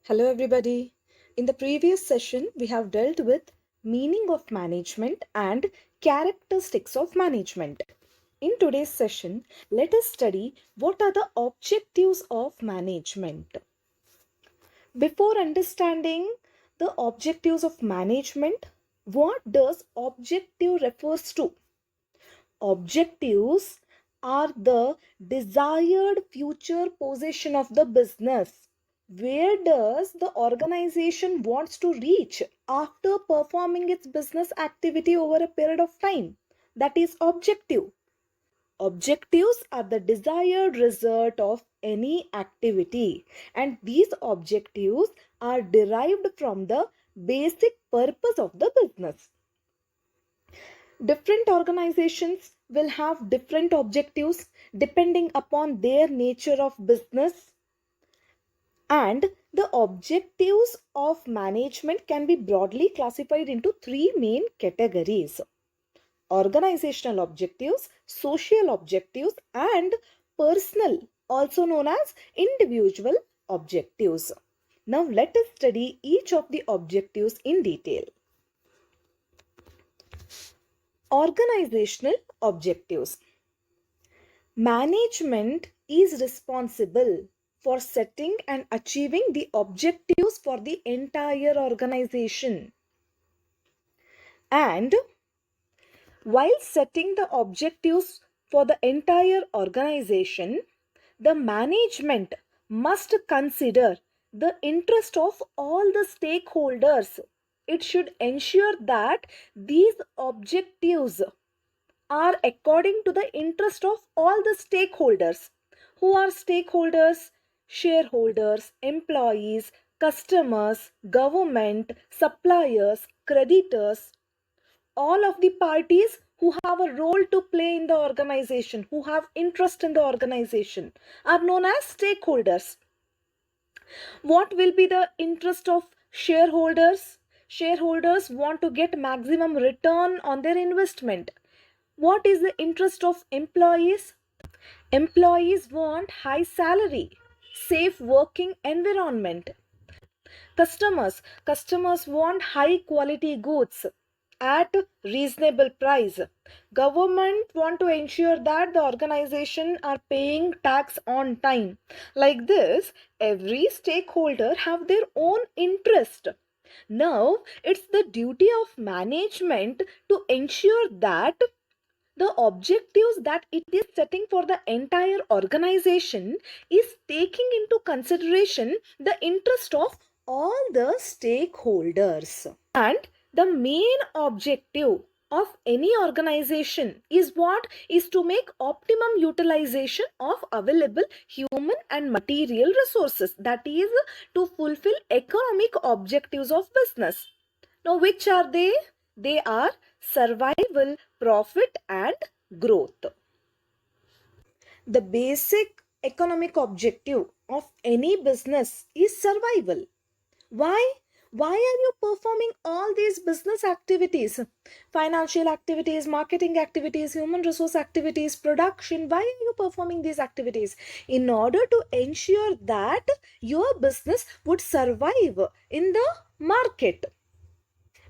Hello everybody. In the previous session, we have dealt with meaning of management and characteristics of management. In today's session, let us study what are the objectives of management. Before understanding the objectives of management, what does objective refers to? Objectives are the desired future position of the business. Where does the organization wants to reach after performing its business activity over a period of time? That is objective. Objectives are the desired result of any activity, and these objectives are derived from the basic purpose of the business. Different organizations will have different objectives depending upon their nature of business, and the objectives of management can be broadly classified into three main categories: organizational objectives, social objectives, and personal, also known as individual objectives. Now let us study each of the objectives in detail. Organizational objectives. Management is responsible for setting and achieving the objectives for the entire organization. And while setting the objectives for the entire organization, the management must consider the interest of all the stakeholders. It should ensure that these objectives are according to the interest of all the stakeholders. Who are stakeholders? Shareholders, employees, customers, government, suppliers, creditors, all of the parties who have a role to play in the organization, who have interest in the organization, are known as stakeholders. What will be the interest of shareholders? Shareholders want to get maximum return on their investment. What is the interest of employees? Employees want high salary, safe working environment. Customers want high quality goods at reasonable price. Government want to ensure that the organization are paying tax on time. Like this, every stakeholder have their own interest. Now, it's the duty of management to ensure that the objectives that it is setting for the entire organization is taking into consideration the interest of all the stakeholders. And the main objective of any organization is what is to make optimum utilization of available human and material resources, that is to fulfill economic objectives of business. Now, which are they? They are survival, profit, and growth. The basic economic objective of any business is survival. Why? Why are you performing all these business activities? Financial activities, marketing activities, human resource activities, production. Why are you performing these activities? In order to ensure that your business would survive in the market.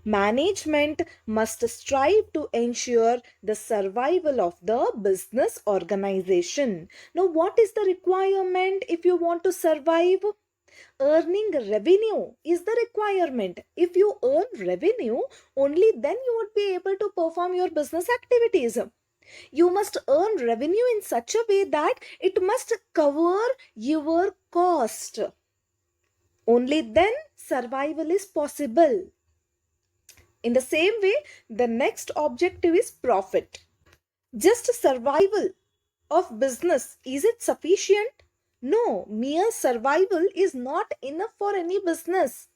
Management must strive to ensure the survival of the business organization. Now, what is the requirement if you want to survive? Earning revenue is the requirement. If you earn revenue, only then you would be able to perform your business activities. You must earn revenue in such a way that it must cover your cost. Only then survival is possible. In the same way, the next objective is profit. Just survival of business, is it sufficient? No, mere survival is not enough for any business.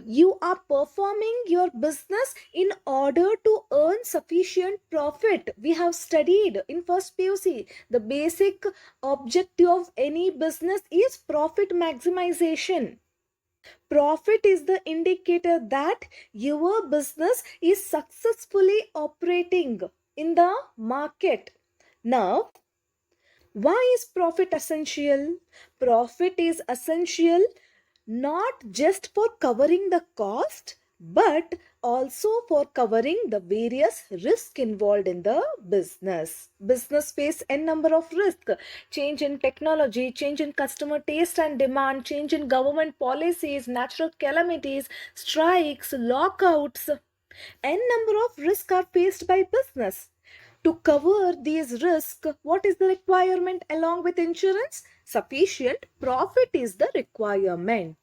You are performing your business in order to earn sufficient profit. We have studied in first PUC, the basic objective of any business is profit maximization. Profit is the indicator that your business is successfully operating in the market. Now, why is profit essential? Profit is essential not just for covering the cost, but also for covering the various risks involved in the business. Business face n number of risks: change in technology, change in customer taste and demand, change in government policies, natural calamities, strikes, lockouts. N number of risks are faced by business. To cover these risks, what is the requirement along with insurance? Sufficient profit is the requirement.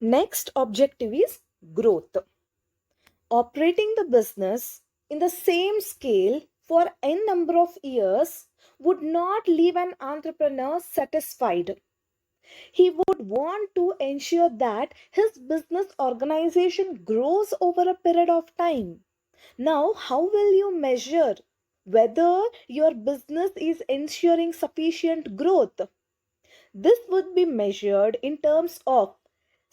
Next objective is growth. Operating the business in the same scale for n number of years would not leave an entrepreneur satisfied. He would want to ensure that his business organization grows over a period of time. Now, how will you measure whether your business is ensuring sufficient growth? This would be measured in terms of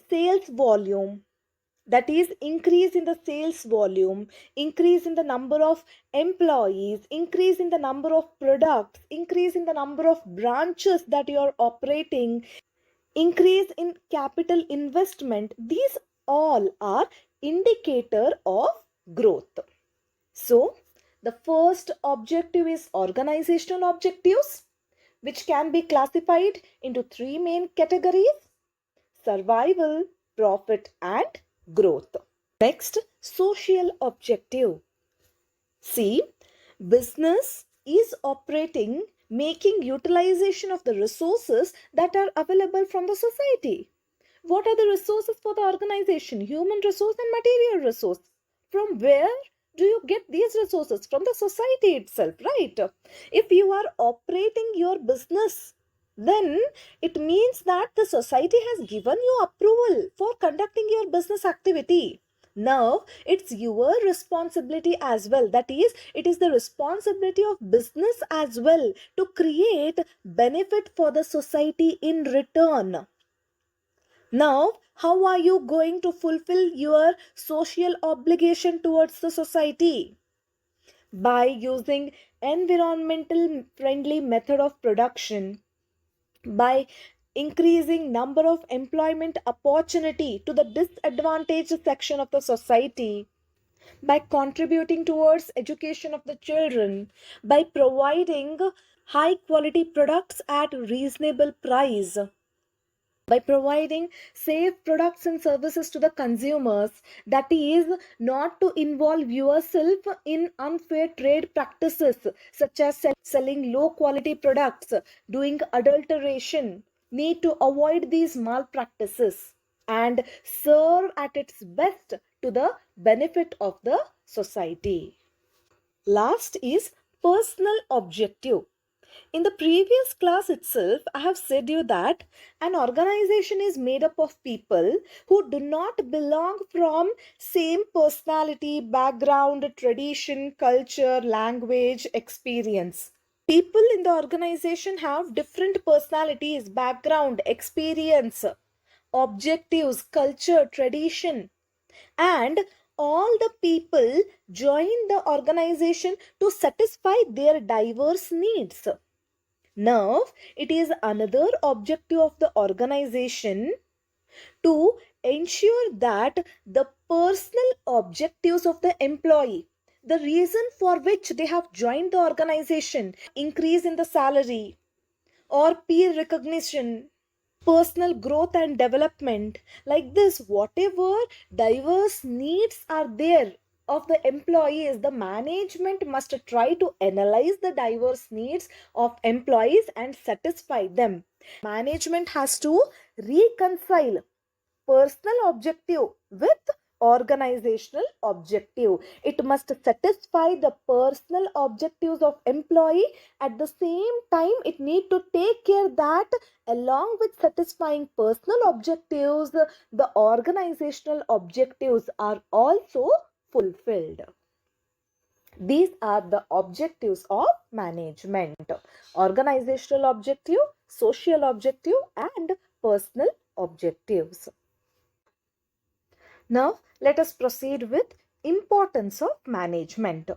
sales volume, that is increase in the sales volume, increase in the number of employees, increase in the number of products, increase in the number of branches that you are operating, increase in capital investment. These all are indicator of growth. So the first objective is organizational objectives, which can be classified into three main categories: survival, profit and growth. Next, social objective. See, business is operating, making utilization of the resources that are available from the society. What are the resources for the organization? Human resource and material resource. From where do you get these resources? From the society itself, right? If you are operating your business, then it means that the society has given you approval for conducting your business activity. Now it's your responsibility as well. That is, it is the responsibility of business as well to create benefit for the society in return. Now, how are you going to fulfill your social obligation towards the society? By using environmental friendly method of production, by increasing number of employment opportunity to the disadvantaged section of the society, by contributing towards education of the children, by providing high quality products at reasonable price, by providing safe products and services to the consumers, that is, not to involve yourself in unfair trade practices such as selling low quality products, doing adulteration. Need to avoid these malpractices and serve at its best to the benefit of the society. Last is personal objective. In the previous class itself, I have said you that an organization is made up of people who do not belong from same personality, background, tradition, culture, language, experience. People in the organization have different personalities, background, experience, objectives, culture, tradition, and all the people join the organization to satisfy their diverse needs. Now, it is another objective of the organization to ensure that the personal objectives of the employee, the reason for which they have joined the organization, increase in the salary or peer recognition, personal growth and development, like this, whatever diverse needs are there of the employees, the management must try to analyze the diverse needs of employees and satisfy them. Management has to reconcile personal objective with organizational objective. It must satisfy the personal objectives of employee. At the same time, it need to take care that along with satisfying personal objectives, the organizational objectives are also fulfilled. These are the objectives of management: organizational objective, social objective and personal objectives. Now, let us proceed with importance of management.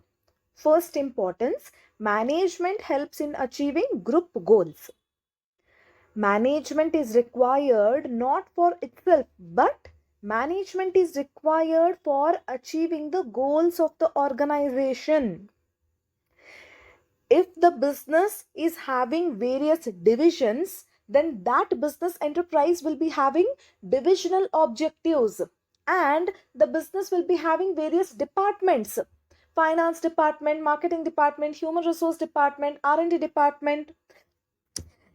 First importance, management helps in achieving group goals. Management is required not for itself, but management is required for achieving the goals of the organization. If the business is having various divisions, then that business enterprise will be having divisional objectives, and the business will be having various departments: finance department, marketing department, human resource department, R&D department.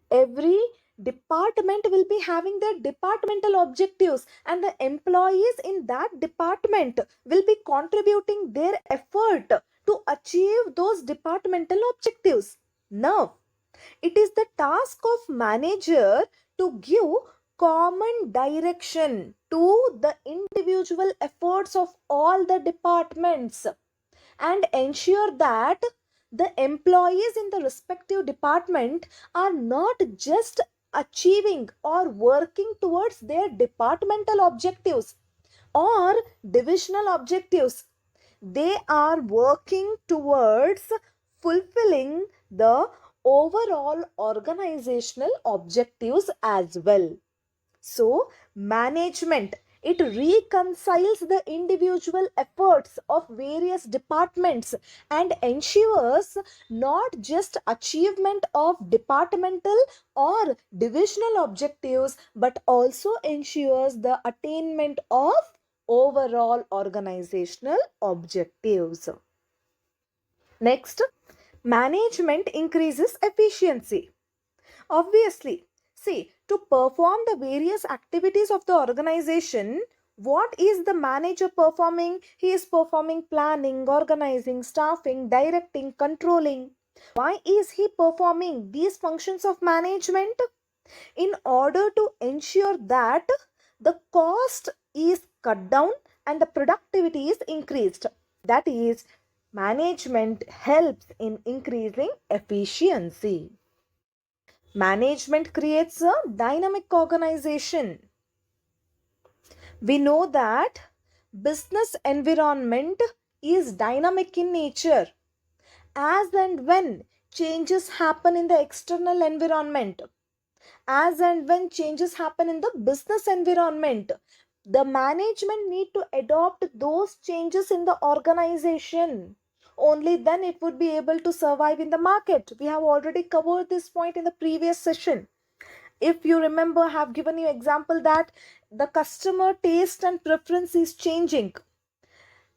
Every department will be having their departmental objectives, and the employees in that department will be contributing their effort to achieve those departmental objectives. Now it is the task of manager to give common direction to the individual efforts of all the departments and ensure that the employees in the respective department are not just achieving or working towards their departmental objectives or divisional objectives. They are working towards fulfilling the overall organizational objectives as well. So, management, it reconciles the individual efforts of various departments and ensures not just achievement of departmental or divisional objectives, but also ensures the attainment of overall organizational objectives. Next, management increases efficiency. Obviously, see, to perform the various activities of the organization, what is the manager performing? He is performing planning, organizing, staffing, directing, controlling. Why is he performing these functions of management? In order to ensure that the cost is cut down and the productivity is increased. That is, management helps in increasing efficiency. Management creates a dynamic organization. We know that business environment is dynamic in nature. As and when changes happen in the external environment, as and when changes happen in the business environment, the management need to adopt those changes in the organization. Only then it would be able to survive in the market. We have already covered this point in the previous session. If you remember, I have given you example that the customer taste and preference is changing.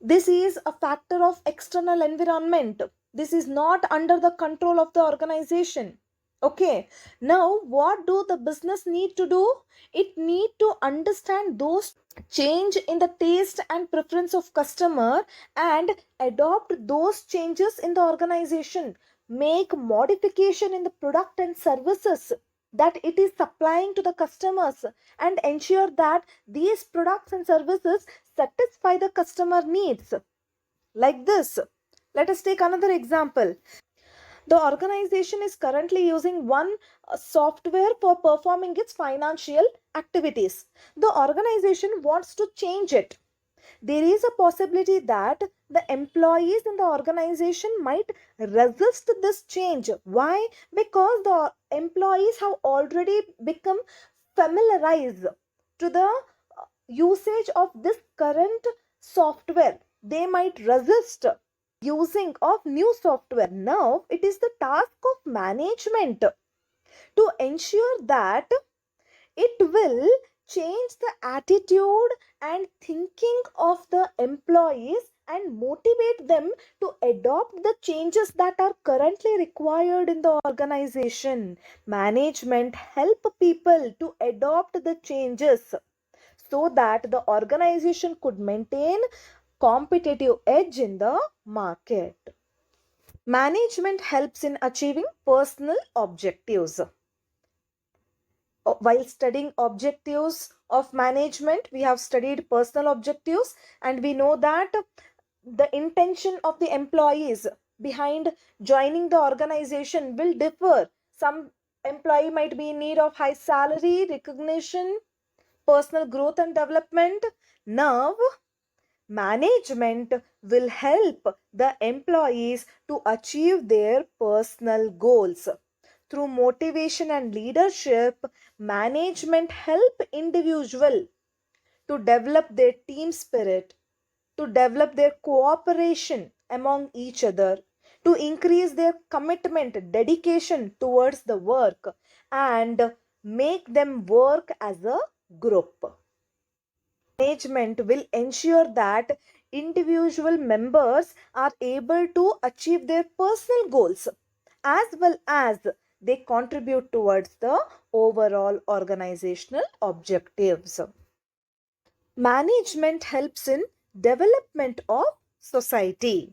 This is a factor of external environment. This is not under the control of the organization. Okay, now what do the business need to do? It need to understand those change in the taste and preference of customer and adopt those changes in the organization, make modification in the product and services that it is supplying to the customers, and ensure that these products and services satisfy the customer needs. Like this, let us take another example. The organization is currently using one software for performing its financial activities. The organization wants to change it. There is a possibility that the employees in the organization might resist this change. Why? Because the employees have already become familiarized to the usage of this current software. They might resist using of new software. Now it is the task of management to ensure that it will change the attitude and thinking of the employees and motivate them to adopt the changes that are currently required in the organization. Management help people to adopt the changes so that the organization could maintain competitive edge in the market. Management helps in achieving personal objectives. While studying objectives of management, we have studied personal objectives, and we know that the intention of the employees behind joining the organization will differ. Some employee might be in need of high salary, recognition, personal growth and development. Now, management will help the employees to achieve their personal goals Through motivation and leadership, management help individual to develop their team spirit, to develop their cooperation among each other, to increase their commitment, dedication towards the work, and make them work as a group. Management will ensure that individual members are able to achieve their personal goals as well as they contribute towards the overall organizational objectives. Management helps in development of society.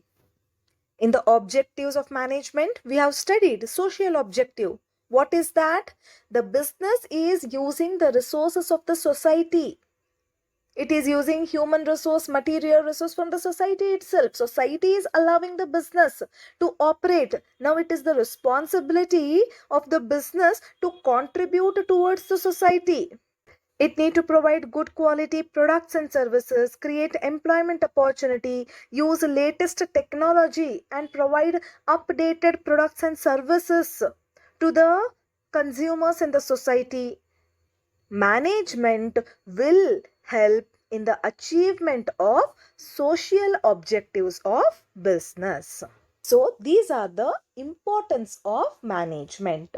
In the objectives of management, we have studied social objective. What is that? The business is using the resources of the society. It is using human resource, material resource from the society itself. Society is allowing the business to operate. Now it is the responsibility of the business to contribute towards the society. It need to provide good quality products and services, create employment opportunity, use latest technology, and provide updated products and services to the consumers in the society. Management will help in the achievement of social objectives of business. So these are the importance of management.